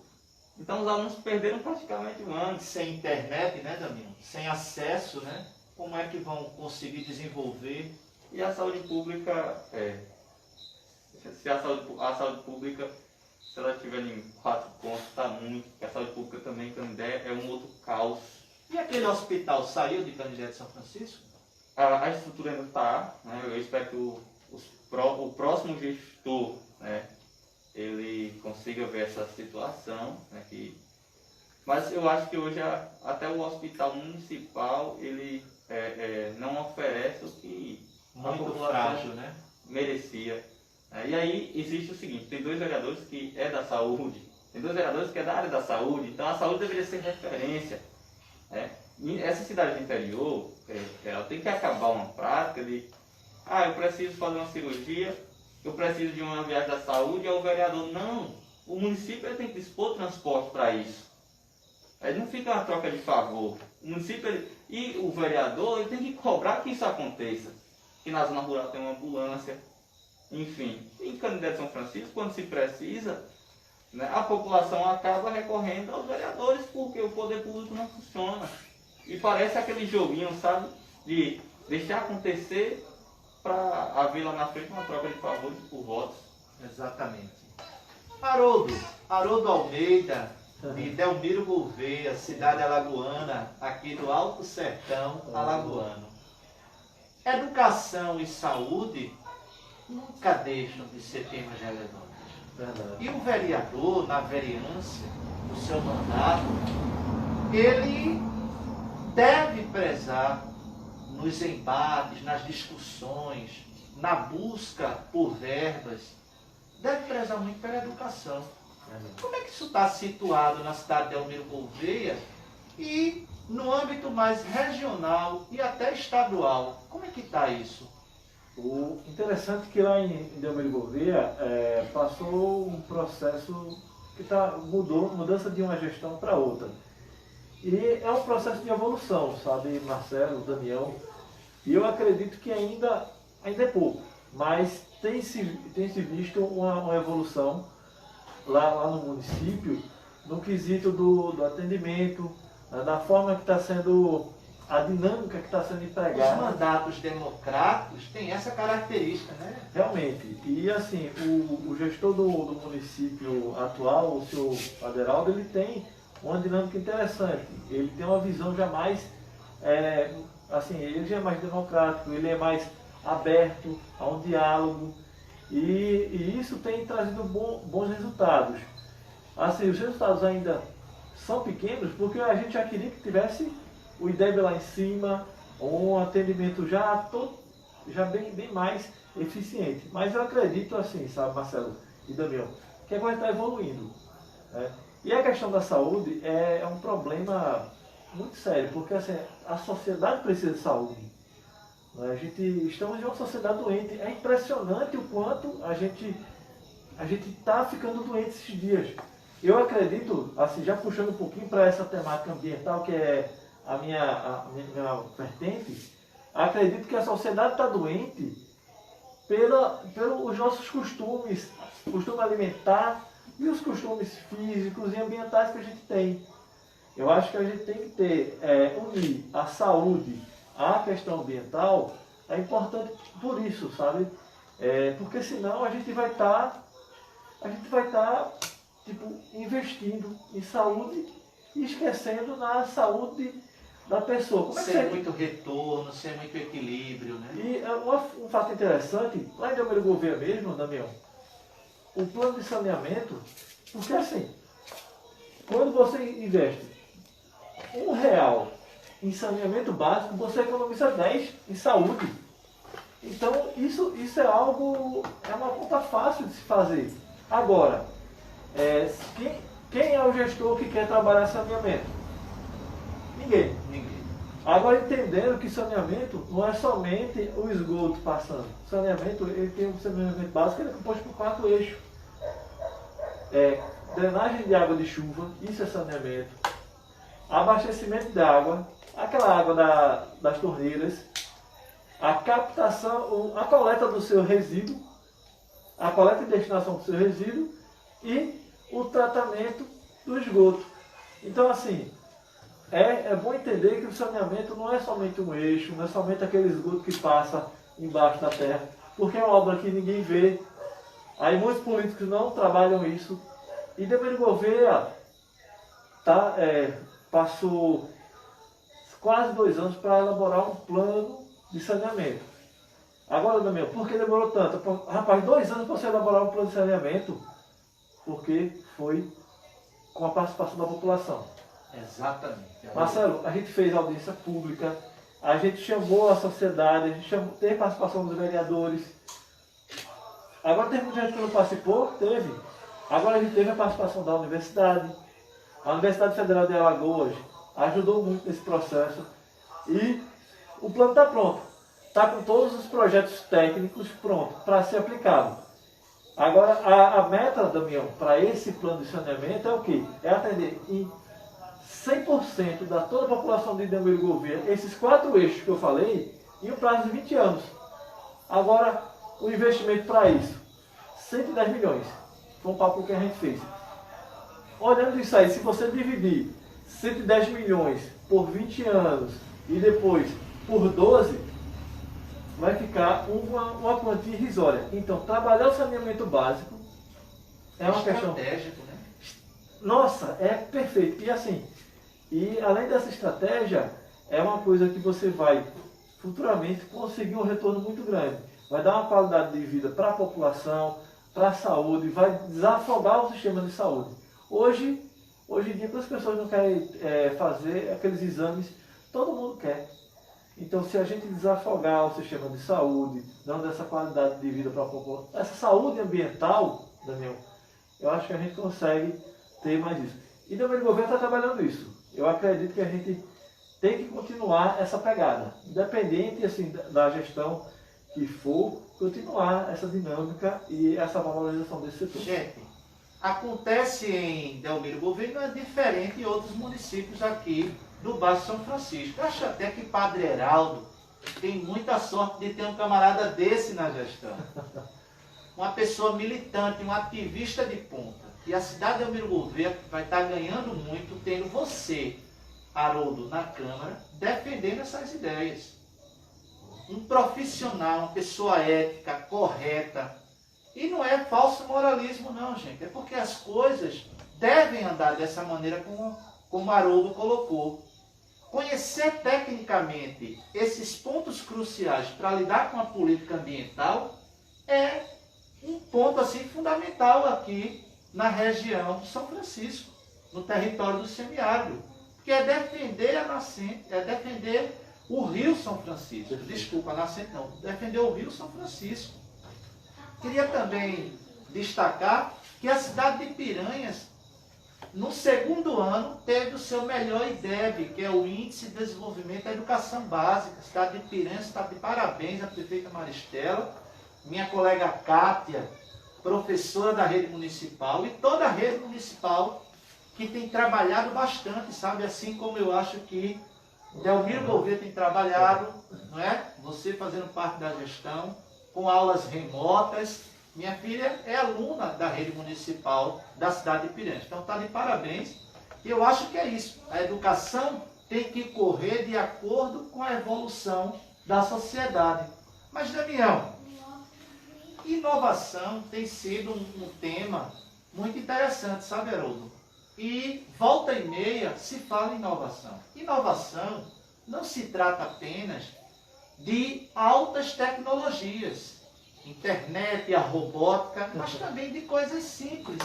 Então os alunos perderam praticamente um ano. Sem internet, né, Damião? Sem acesso, né? Como é que vão conseguir desenvolver? E a saúde pública, se a saúde pública, se ela estiver em 4 pontos, está muito, porque a saúde pública também, Canindé, é um outro caos. E aquele hospital saiu de Canindé de São Francisco? A estrutura ainda está, né? Eu espero que o próximo gestor, né, ele consiga ver essa situação, né, mas eu acho que hoje até o hospital municipal ele não oferece o que a Muito população frágil, né? merecia. E aí existe o seguinte, tem 2 vereadores que é da saúde, tem 2 vereadores que é da área da saúde, então a saúde deveria ser referência. E essa cidade do interior, ela tem que acabar uma prática de, eu preciso fazer uma cirurgia, eu preciso de uma viagem da saúde, é o vereador. Não, o município ele tem que dispor transporte para isso. Aí não fica uma troca de favor. O município e o vereador ele tem que cobrar que isso aconteça. Que na zona rural tem uma ambulância, enfim. Em Canindé de São Francisco, quando se precisa, né, a população acaba recorrendo aos vereadores porque o poder público não funciona. E parece aquele joguinho, sabe, de deixar acontecer para haver lá na frente uma troca de favores por votos. Exatamente. Haroldo Almeida, de Delmiro Gouveia, cidade alagoana, aqui do Alto Sertão alagoano. Educação e saúde nunca deixam de ser temas relevantes. Verdade. E o vereador, na vereança do seu mandato, ele deve prezar nos embates, nas discussões, na busca por verbas, deve prezar muito pela educação. Como é que isso está situado na cidade de Delmiro Gouveia e no âmbito mais regional e até estadual? Como é que está isso? O interessante é que lá em Delmiro Gouveia passou um processo que mudança de uma gestão para outra. E é um processo de evolução, sabe, Marcelo, Damião? E eu acredito que ainda é pouco, mas tem se visto uma evolução lá no município, no quesito do atendimento, da forma que está sendo, a dinâmica que está sendo Os empregada. mandatos democráticos têm essa característica, né? Realmente. E assim, o gestor do município atual, o senhor Aderaldo, ele tem uma dinâmica interessante. Ele tem uma visão já mais, ele já é mais democrático, ele é mais aberto a um diálogo. E isso tem trazido bons resultados. Assim, os resultados ainda são pequenos, porque a gente já queria que tivesse o IDEB lá em cima, um atendimento já bem mais eficiente. Mas eu acredito assim, sabe, Marcelo e Damião, que a coisa está evoluindo. Né? E a questão da saúde é um problema muito sério, porque assim, a sociedade precisa de saúde. Estamos em uma sociedade doente. É impressionante o quanto a gente está ficando doente esses dias. Eu acredito, assim, já puxando um pouquinho para essa temática ambiental, que é a minha vertente, acredito que a sociedade está doente pelos nossos costumes, costume alimentar e os costumes físicos e ambientais que a gente tem. Eu acho que a gente tem que unir a saúde à questão ambiental, é importante por isso, sabe? Porque senão a gente vai estar investindo em saúde e esquecendo na saúde da pessoa. Como é que Sem muito retorno, sem muito equilíbrio, né? E um fato interessante, lá em Delmiro Gouveia mesmo, Damião, o plano de saneamento, porque assim, quando você investe R$1 em saneamento básico, você economiza 10 em saúde. Então, isso é algo, é uma conta fácil de se fazer. Agora, quem é o gestor que quer trabalhar saneamento? Ninguém. Agora, entendendo que saneamento não é somente o esgoto passando. Saneamento, ele tem um saneamento básico, ele é composto por 4 eixos. Drenagem de água de chuva, isso é saneamento. Abastecimento de água, aquela água das torneiras. A captação, a coleta do seu resíduo, a coleta e destinação do seu resíduo e o tratamento do esgoto. Então, assim, é bom entender que o saneamento não é somente um eixo, não é somente aquele esgoto que passa embaixo da terra, porque é uma obra que ninguém vê. Aí muitos políticos não trabalham isso. E Delmiro Gouveia passou quase 2 anos para elaborar um plano de saneamento. Agora, Damião, por que demorou tanto? Rapaz, 2 anos para você elaborar um plano de saneamento, porque foi com a participação da população. Exatamente. Marcelo, a gente fez audiência pública, a gente chamou a sociedade, a gente teve participação dos vereadores. Agora teve muita gente que não participou? Teve. Agora a gente teve a participação da universidade. A Universidade Federal de Alagoas ajudou muito nesse processo. E o plano está pronto. Está com todos os projetos técnicos prontos para ser aplicado. Agora, a meta, Damião, para esse plano de saneamento é o quê? É atender em 100% da toda a população de Delmiro Gouveia, esses 4 eixos que eu falei, em um prazo de 20 anos. Agora, o investimento para isso, 110 milhões. Foi um papo que a gente fez. Olhando isso aí, se você dividir 110 milhões por 20 anos e depois por 12, vai ficar uma quantia irrisória. Então, trabalhar o saneamento básico é uma questão... estratégico, né? Nossa, é perfeito. E assim, além dessa estratégia, é uma coisa que você vai futuramente conseguir um retorno muito grande. Vai dar uma qualidade de vida para a população, para a saúde, vai desafogar o sistema de saúde. Hoje em dia, quando as pessoas não querem fazer aqueles exames, todo mundo quer. Então, se a gente desafogar o sistema de saúde, dando essa qualidade de vida para a população, essa saúde ambiental, Daniel, eu acho que a gente consegue ter mais isso. E Delmiro Gouveia está trabalhando isso. Eu acredito que a gente tem que continuar essa pegada, independente assim, da gestão que for, continuar essa dinâmica e essa valorização desse setor. Gente, acontece em Delmiro Gouveia, não é diferente em outros municípios aqui do Baixo São Francisco. Eu acho até que Padre Heraldo tem muita sorte de ter um camarada desse na gestão. Uma pessoa militante, um ativista de ponta. E a cidade de Delmiro Gouveia vai estar ganhando muito tendo você, Haroldo, na Câmara, defendendo essas ideias. Um profissional, uma pessoa ética, correta. E não é falso moralismo não, gente. É porque as coisas devem andar dessa maneira como Haroldo colocou. Conhecer tecnicamente esses pontos cruciais para lidar com a política ambiental é um ponto assim fundamental aqui na região de São Francisco, no território do semiárido, que é defender a nascente, é defender o Rio São Francisco. Desculpa, a nascente não, defender o Rio São Francisco. Queria também destacar que a cidade de Piranhas, no 2º ano, teve o seu melhor IDEB, que é o Índice de Desenvolvimento da Educação Básica. A cidade de Piranhas está de parabéns à prefeita Maristela, minha colega Kátia, professora da rede municipal, e toda a rede municipal que tem trabalhado bastante, sabe? Assim como eu acho que Delmiro Gouveia tem trabalhado, não é? Você fazendo parte da gestão, com aulas remotas. Minha filha é aluna da rede municipal da cidade de Piranhas. Então está de parabéns. E eu acho que é isso. A educação tem que correr de acordo com a evolução da sociedade. Mas, Damião, inovação tem sido um tema muito interessante, sabe, Haroldo? E volta e meia se fala em inovação. Inovação não se trata apenas de altas tecnologias, internet, a robótica, mas também de coisas simples.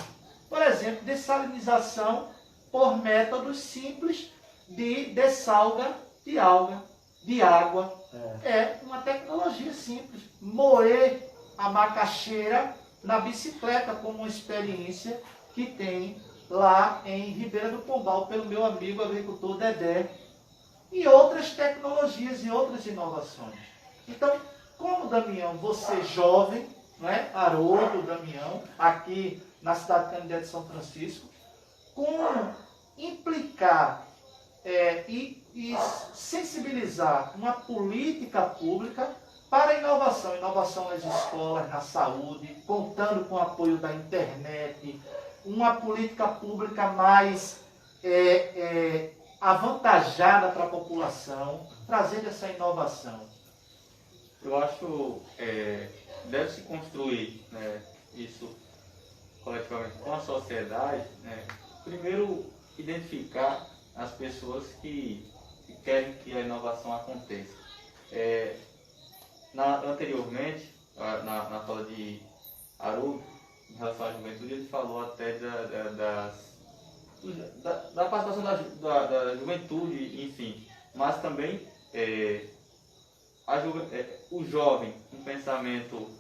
Por exemplo, dessalinização por métodos simples de dessalga de alga, de água. É uma tecnologia simples. Moer a macaxeira na bicicleta, como uma experiência que tem lá em Ribeira do Pombal, pelo meu amigo agricultor Dedé. E outras tecnologias e outras inovações. Então, como Damião, você jovem, né, Haroldo, Damião, aqui na cidade de Canindé de São Francisco, como implicar e sensibilizar uma política pública para a inovação. Inovação nas escolas, na saúde, contando com o apoio da internet, uma política pública mais avantajada para a população, trazendo essa inovação. Eu acho deve se construir, né, isso coletivamente com a sociedade, né, primeiro identificar as pessoas que querem que a inovação aconteça. Anteriormente, na fala de Haroldo, em relação à juventude, ele falou até da participação da juventude, enfim, mas também o jovem, um pensamento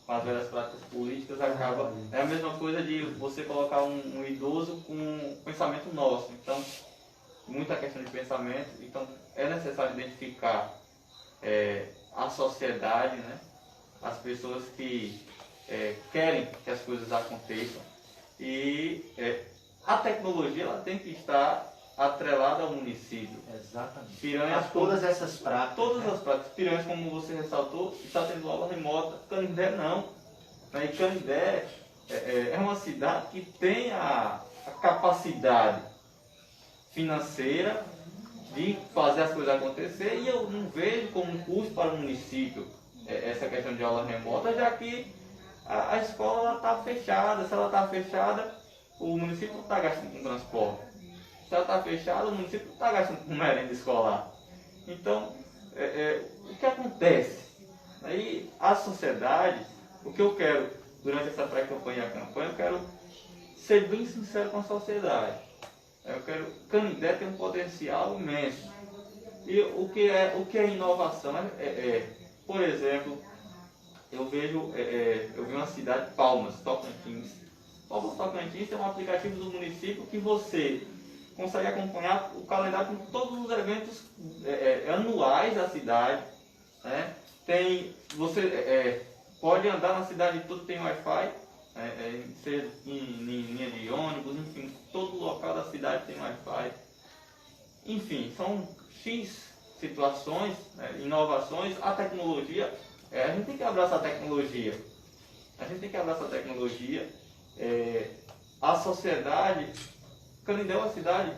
com as velhas práticas políticas acaba. É a mesma coisa de você colocar um idoso com um pensamento nosso. Então, muita questão de pensamento. Então, é necessário identificar a sociedade, né? As pessoas que querem que as coisas aconteçam. E a tecnologia ela tem que estar atrelada ao município. Exatamente. Piranhas, todas essas práticas. Todas as práticas. Piranhas, como você ressaltou, está tendo aula remota. Canindé não. E Canindé é uma cidade que tem a capacidade financeira de fazer as coisas acontecer, e eu não vejo como um custo para o município essa questão de aula remota, já que a escola está fechada. Se ela está fechada, o município não está gastando com transporte. Se ela está fechada, o município não está gastando com merenda escolar. Então, o que acontece? Aí, a sociedade, o que eu quero durante essa pré-campanha e a campanha, eu quero ser bem sincero com a sociedade. Canindé tem um potencial imenso. E o que é inovação? Por exemplo, eu vi uma cidade, Palmas, Tocantins. Palmas, Tocantins tem um aplicativo do município que você consegue acompanhar o calendário com todos os eventos anuais da cidade, né? Você pode andar na cidade toda, tem Wi-Fi, seja em linha de ônibus, enfim, todo local da cidade tem Wi-Fi. Enfim, são X situações, inovações, a tecnologia. A gente tem que abraçar a tecnologia. A sociedade. Canindé é uma cidade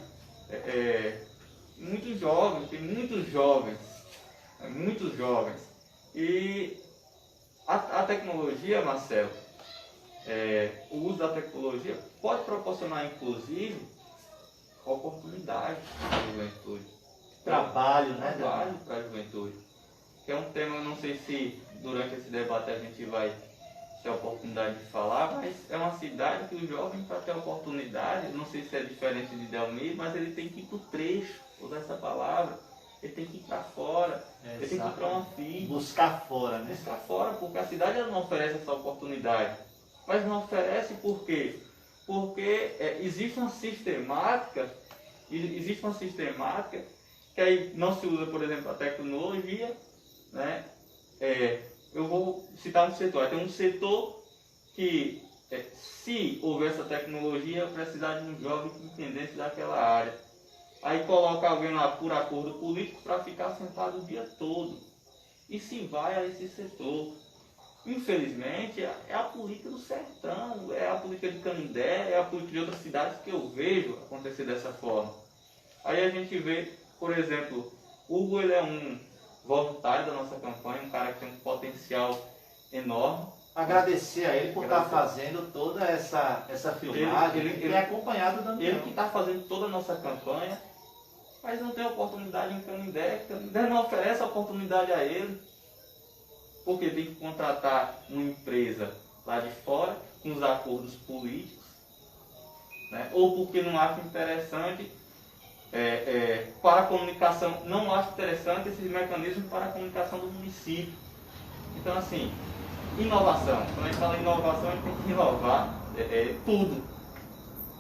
muito jovem, tem muitos jovens. E a tecnologia, Marcelo, o uso da tecnologia pode proporcionar, inclusive, oportunidade para a juventude. Trabalho, né? Trabalho para a juventude. Que é um tema, eu não sei se durante esse debate a gente vai ter a oportunidade de falar, mas é uma cidade que o jovem, para ter a oportunidade, não sei se é diferente de Delmir, mas ele tem que ir para o trecho, usar essa palavra, ele tem que ir para fora, ele tem que ir para uma firma. Buscar fora, né? Buscar fora, porque a cidade ela não oferece essa oportunidade. Mas não oferece por quê? Porque existe uma sistemática que aí não se usa, por exemplo, a tecnologia, né? Eu vou citar um setor. Tem um setor que, se houver essa tecnologia, precisar de um jovem que entendesse daquela área. Aí coloca alguém lá por acordo político para ficar sentado o dia todo. E se vai a esse setor. Infelizmente, é a política do sertão, é a política de Canindé, é a política de outras cidades que eu vejo acontecer dessa forma. Aí a gente vê, por exemplo, Hugo, ele é um voluntário da nossa campanha, um cara que tem um potencial enorme. Agradecer a ele por estar fazendo toda essa filmagem, ele tem acompanhado também. Ele que está fazendo toda a nossa campanha, mas não tem oportunidade em Canindé. Canindé não oferece oportunidade a ele, porque tem que contratar uma empresa lá de fora, com os acordos políticos, né? Ou porque não acha interessante para a comunicação, não acho interessante esses mecanismos para a comunicação do município. Então, assim, inovação. Quando a gente fala em inovação, a gente tem que inovar tudo.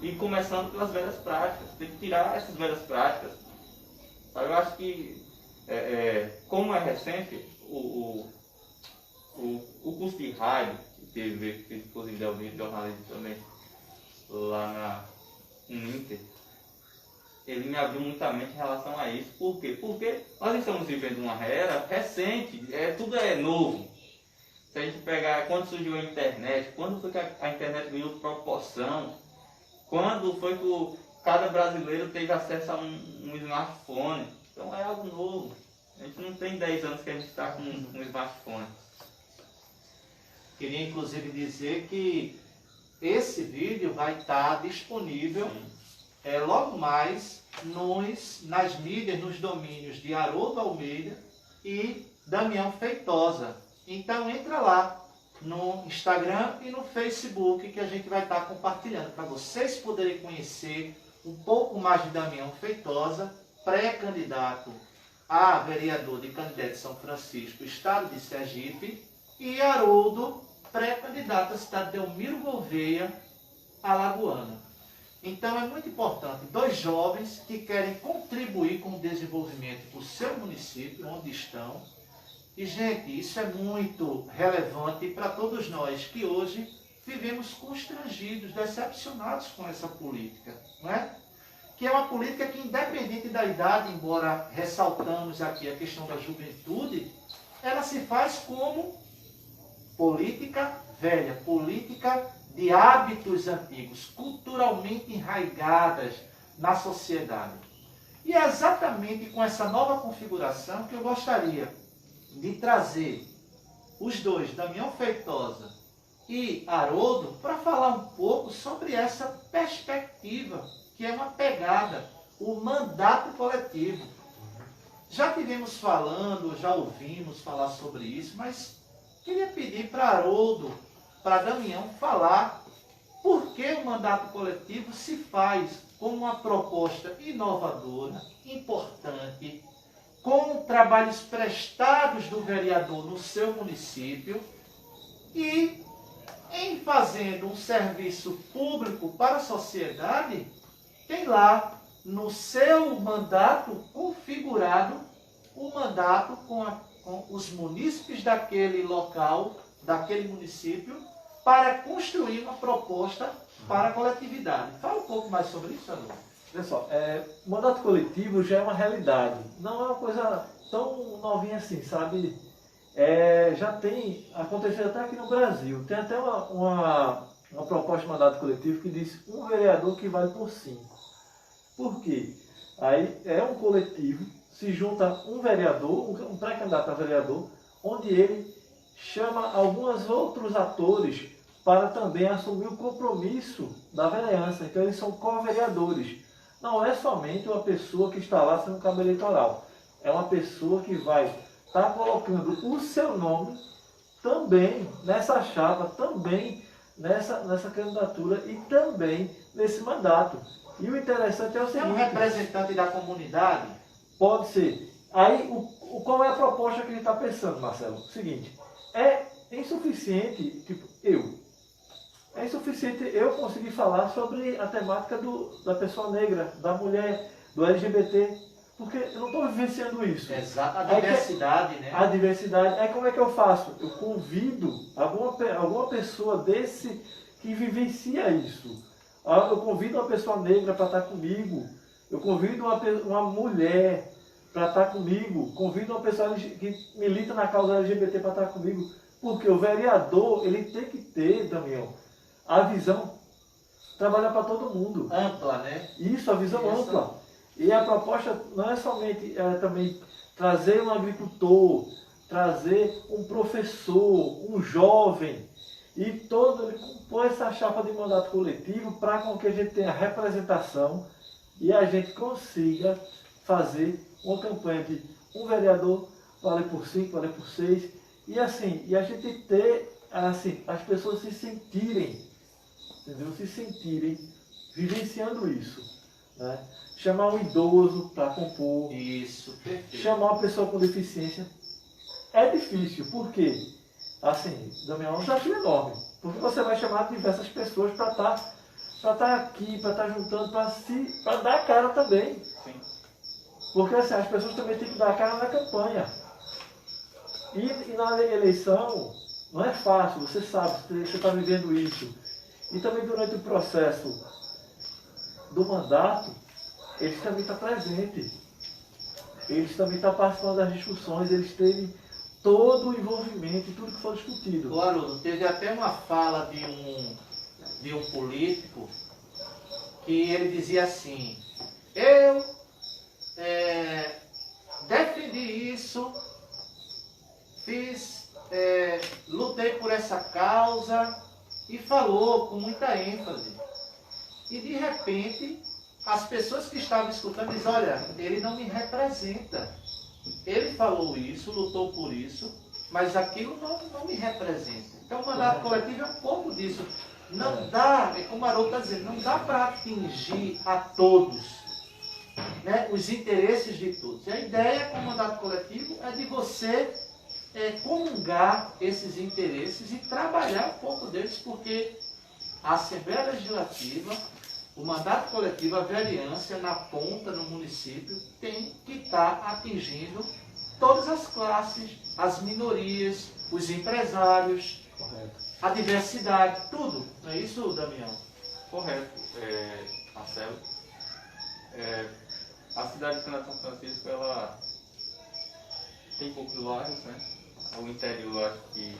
E começando pelas velhas práticas. Tem que tirar essas velhas práticas. Eu acho que, como é recente, o curso de rádio, que teve, inclusive, de vídeo jornalismo também, lá na Uninter, ele me abriu muita mente em relação a isso. Por quê? Porque nós estamos vivendo uma era recente, tudo é novo. Se a gente pegar quando surgiu a internet, quando foi que a internet ganhou proporção, quando foi que cada brasileiro teve acesso a um smartphone. Então é algo novo. A gente não tem 10 anos que a gente está com um smartphone. Queria inclusive dizer que esse vídeo vai estar disponível logo mais nas mídias, nos domínios de Haroldo Almeida e Damião Feitosa. Então entra lá no Instagram e no Facebook que a gente vai estar compartilhando para vocês poderem conhecer um pouco mais de Damião Feitosa, pré-candidato a vereador de Canindé de São Francisco, estado de Sergipe, e Haroldo, pré-candidato à cidade de Elmiro Gouveia, alagoana. Então é muito importante, 2 jovens que querem contribuir com o desenvolvimento do seu município, onde estão. E, gente, isso é muito relevante para todos nós que hoje vivemos constrangidos, decepcionados com essa política, não é? Que é uma política que, independente da idade, embora ressaltamos aqui a questão da juventude, ela se faz como política velha, política de hábitos antigos, culturalmente enraigadas na sociedade. E é exatamente com essa nova configuração que eu gostaria de trazer os 2, Damião Feitosa e Haroldo, para falar um pouco sobre essa perspectiva, que é uma pegada, o mandato coletivo. Já tivemos falando, já ouvimos falar sobre isso, mas queria pedir para Haroldo, para Damião, falar por que o mandato coletivo se faz como uma proposta inovadora, importante, com trabalhos prestados do vereador no seu município e em fazendo um serviço público para a sociedade, tem lá no seu mandato configurado o mandato com os munícipes daquele local, daquele município, para construir uma proposta para a coletividade. Fala um pouco mais sobre isso, Haroldo. Pessoal, o mandato coletivo já é uma realidade. Não é uma coisa tão novinha assim, sabe? Já tem acontecido até aqui no Brasil. Tem até uma proposta de mandato coletivo que diz um vereador que vale por 5. Por quê? Aí é um coletivo, se junta um vereador, um pré-candidato a vereador, onde ele chama alguns outros atores para também assumir o compromisso da vereança. Então eles são co-vereadores. Não é somente uma pessoa que está lá sendo cabo eleitoral. É uma pessoa que vai estar colocando o seu nome também nessa chapa, também nessa candidatura e também nesse mandato. E o interessante é o seguinte... É um representante da comunidade? Pode ser. Aí, qual é a proposta que ele está pensando, Marcelo? O seguinte, é insuficiente, é insuficiente eu conseguir falar sobre a temática da pessoa negra, da mulher, do LGBT, porque eu não estou vivenciando isso. Exato, a diversidade, né? A diversidade. Aí como é que eu faço? Eu convido alguma pessoa desse que vivencia isso. Eu convido uma pessoa negra para estar comigo, eu convido uma mulher para estar comigo, convido uma pessoa que milita na causa LGBT para estar comigo, porque o vereador, ele tem que ter, Damião, a visão, trabalhar para todo mundo. Ampla, né? Isso, a visão ampla. E a proposta não é somente também trazer um agricultor, trazer um professor, um jovem, e todo ele compor essa chapa de mandato coletivo para que a gente tenha representação e a gente consiga fazer uma campanha de um vereador vale por 5, vale por 6, e assim, e a gente ter assim, as pessoas se sentirem, entendeu? Se sentirem vivenciando isso. né? Chamar um idoso para compor, Isso, perfeito. chamar uma pessoa com deficiência. É difícil, por quê? Assim, Damião, é um desafio enorme. Porque você vai chamar diversas pessoas para estar aqui, para estar juntando, para dar a cara também. Sim. Porque assim, as pessoas também têm que dar a cara na campanha. E na eleição não é fácil, você sabe, você está vivendo isso. E também durante o processo do mandato, eles também estão presentes. Eles também estão participando das discussões, eles têm todo o envolvimento em tudo que foi discutido. O Haroldo, teve até uma fala de um político que ele dizia assim: eu defendi isso, lutei por essa causa, e falou com muita ênfase. E de repente, as pessoas que estavam escutando dizem: olha, ele não me representa. Ele falou isso, lutou por isso, mas aquilo não me representa. Então o mandato coletivo é um pouco disso. Não dá, como o Haroldo está dizendo, não dá para atingir a todos, né, os interesses de todos. E a ideia com o mandato coletivo é de você comungar esses interesses e trabalhar um pouco deles, porque a Assembleia Legislativa, o mandato coletivo, a vereança na ponta, no município, tem que estar atingindo todas as classes, as minorias, os empresários, Correto. a diversidade, tudo. Não é isso, Damião? Correto, Marcelo. A cidade de São Francisco, ela tem poucos bairros, né? O interior acho que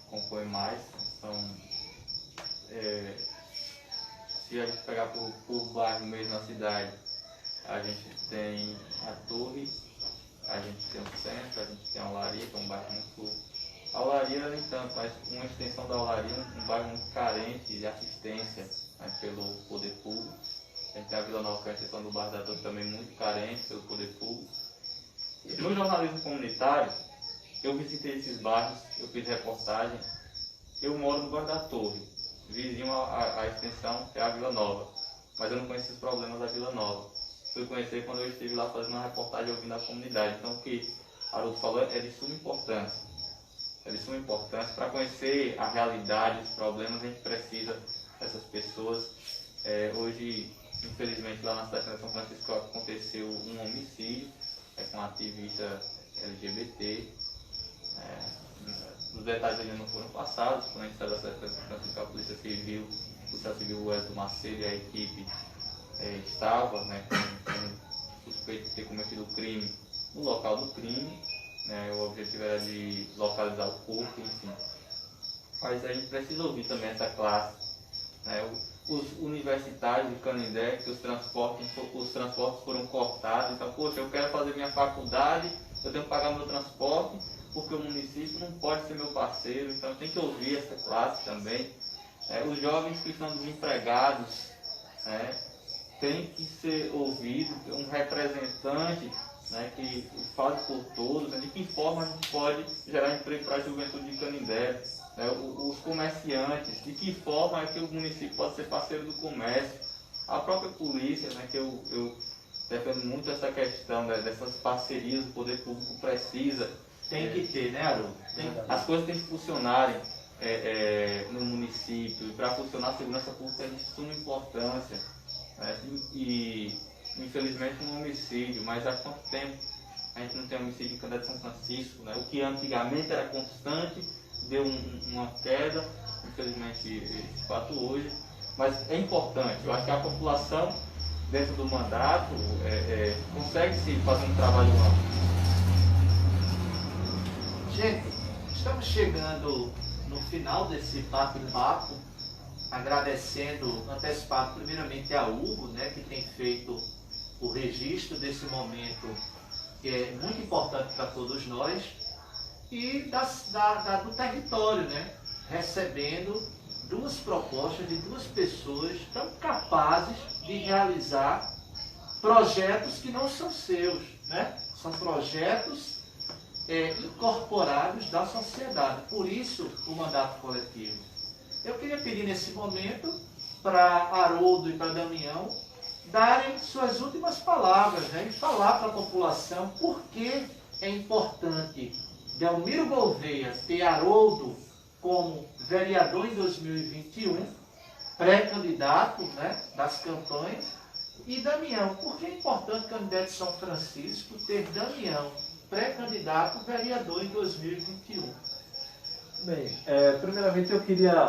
compõe mais. Se a gente pegar por bairro mesmo na cidade, a gente tem a Torre, a gente tem o Centro, a gente tem a Olaria, que é um bairro muito... A Olaria nem tanto, mas uma extensão da Olaria, um bairro muito carente de assistência, né, pelo poder público. A gente tem a Vila Nova, que é a extensão do bairro da Torre, também muito carente pelo poder público. No jornalismo comunitário, eu visitei esses bairros, eu fiz reportagem. Eu moro no bairro da Torre, vizinho à extensão, que é a Vila Nova, mas eu não conheço os problemas da Vila Nova. Fui conhecer quando eu estive lá fazendo uma reportagem ouvindo a comunidade. Então o que Haroldo falou é de suma importância. É de suma importância. Para conhecer a realidade, os problemas, a gente precisa dessas pessoas. Hoje, infelizmente, lá na cidade de São Francisco aconteceu um homicídio com uma ativista LGBT. Os detalhes ainda não foram passados. Quando a gente saiu da cidade de São Francisco, a Polícia Civil, o Elton Macedo e a equipe estava, né, com suspeito de ter cometido o crime no local do crime, né, o objetivo era de localizar o corpo, enfim. Mas a gente precisa ouvir também essa classe, né, os universitários de Canindé, que os transportes foram cortados. Então, poxa, eu quero fazer minha faculdade, eu tenho que pagar meu transporte, porque o município não pode ser meu parceiro, então tem que ouvir essa classe também. Os jovens que estão desempregados, tem que ser ouvido, um representante, né, que fale por todos, né, de que forma a gente pode gerar emprego para a juventude de Canindé, né, os comerciantes, de que forma é que o município pode ser parceiro do comércio, a própria polícia, né, que eu defendo muito essa questão, né, dessas parcerias, o poder público precisa. Tem que ter, né, Haroldo? As coisas têm que funcionarem no município, e para funcionar a segurança pública é de suma importância. E infelizmente um homicídio, mas há quanto tempo a gente não tem homicídio em Candé de São Francisco, né? O que antigamente era constante, deu uma queda, infelizmente esse fato hoje, mas é importante. Eu acho que a população dentro do mandato consegue se fazer um trabalho amplo. Gente, estamos chegando no final desse bate-papo, agradecendo antecipado primeiramente a Hugo, né, que tem feito o registro desse momento que é muito importante para todos nós, e do território, né, recebendo duas propostas de duas pessoas tão capazes de realizar projetos que não são seus, né? São projetos incorporados da sociedade. Por isso, o mandato coletivo. Eu queria pedir nesse momento para Haroldo e para Damião darem suas últimas palavras, né, e falar para a população por que é importante Delmiro Gouveia ter Haroldo como vereador em 2021, pré-candidato, né, das campanhas, e Damião, por que é importante o candidato de São Francisco ter Damião, pré-candidato vereador em 2021? Bem, primeiramente eu queria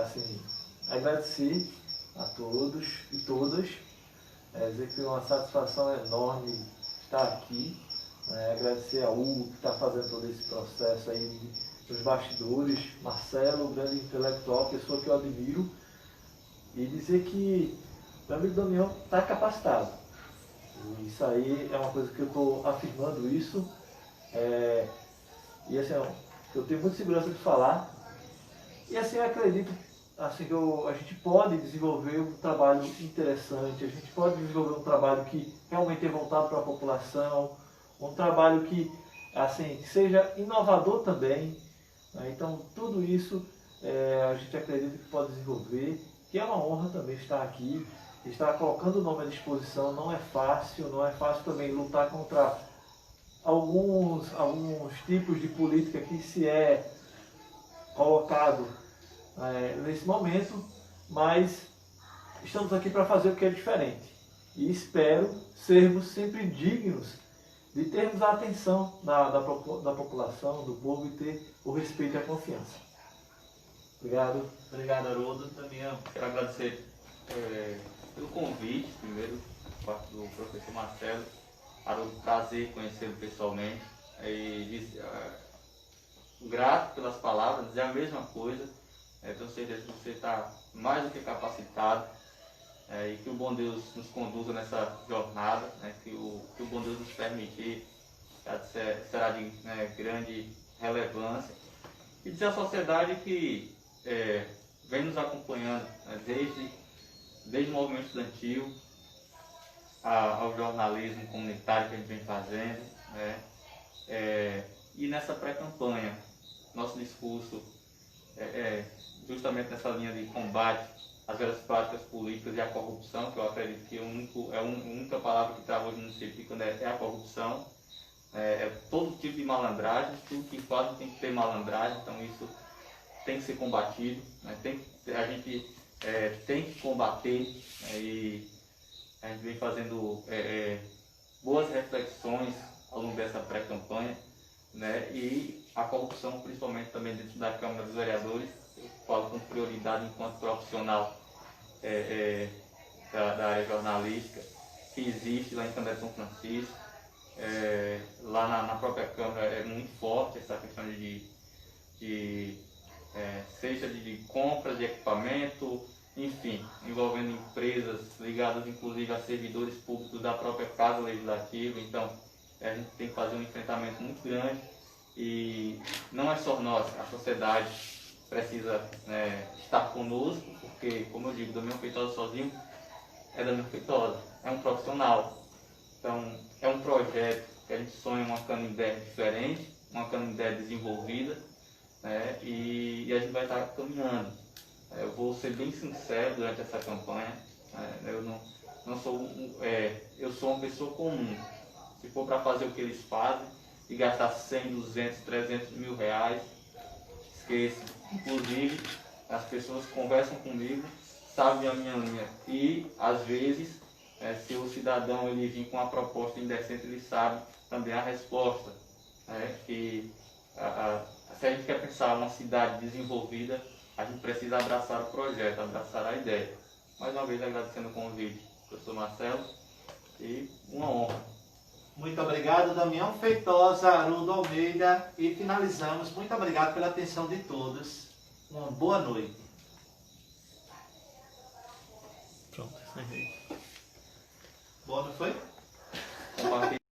assim, agradecer a todos e todas, dizer que é uma satisfação enorme estar aqui, agradecer a Hugo que está fazendo todo esse processo aí dos bastidores, Marcelo, grande intelectual, pessoa que eu admiro, e dizer que meu amigo Damião está capacitado. E isso aí é uma coisa que eu estou afirmando isso, e assim, eu tenho muita segurança de falar, e assim eu acredito assim, que a gente pode desenvolver um trabalho interessante, a gente pode desenvolver um trabalho que realmente é voltado para a população, um trabalho que assim, seja inovador também, né? Então tudo isso a gente acredita que pode desenvolver, que é uma honra também estar aqui, estar colocando o nome à disposição. Não é fácil também lutar contra alguns tipos de política que se é colocado nesse momento, mas estamos aqui para fazer o que é diferente e espero sermos sempre dignos de termos a atenção da população, do povo, e ter o respeito e a confiança. Obrigado. Obrigado, Haroldo. Damião. Quero agradecer pelo convite, primeiro, por parte do professor Marcelo. Haroldo, prazer conhecê-lo pessoalmente. Grato pelas palavras, dizer a mesma coisa. Tenho certeza que você está mais do que capacitado, e que o bom Deus nos conduza nessa jornada, que o bom Deus nos permitir, será de grande relevância. E dizer à sociedade que vem nos acompanhando desde o movimento estudantil ao jornalismo comunitário que a gente vem fazendo, e nessa pré-campanha, nosso discurso justamente nessa linha de combate às velhas práticas políticas e à corrupção, que eu acredito que a única palavra que trava hoje no município é a corrupção. Todo tipo de malandragem, tudo que faz tem que ter malandragem, então isso tem que ser combatido, a gente tem que combater, e a gente vem fazendo boas reflexões ao longo dessa pré-campanha, e a corrupção, principalmente também dentro da Câmara dos Vereadores, eu falo com prioridade enquanto profissional da área jornalística, que existe lá em Candé de São Francisco. Lá na própria Câmara é muito forte essa questão seja de compra de equipamento, enfim, envolvendo empresas ligadas inclusive a servidores públicos da própria Casa Legislativa. Então a gente tem que fazer um enfrentamento muito grande, e não é só nós, a sociedade precisa estar conosco, porque, como eu digo, Damião Feitosa sozinho é Damião Feitosa, é um profissional. Então é um projeto que a gente sonha uma Canindé diferente, uma Canindé desenvolvida, e a gente vai estar caminhando. Eu vou ser bem sincero durante essa campanha, eu sou uma pessoa comum. Se for para fazer o que eles fazem e gastar 100, 200, 300 mil reais, esqueça. Inclusive, as pessoas conversam comigo, sabem a minha linha, e às vezes, se o cidadão ele vir com uma proposta indecente, ele sabe também a resposta. Que se a gente quer pensar uma cidade desenvolvida, a gente precisa abraçar o projeto, abraçar a ideia. Mais uma vez agradecendo o convite, professor Marcelo, e uma honra. Muito obrigado, Damião Feitosa, Haroldo Almeida, e finalizamos. Muito obrigado pela atenção de todos. Uma boa noite. Pronto, encerrei. Boa, não foi? Compartilhe.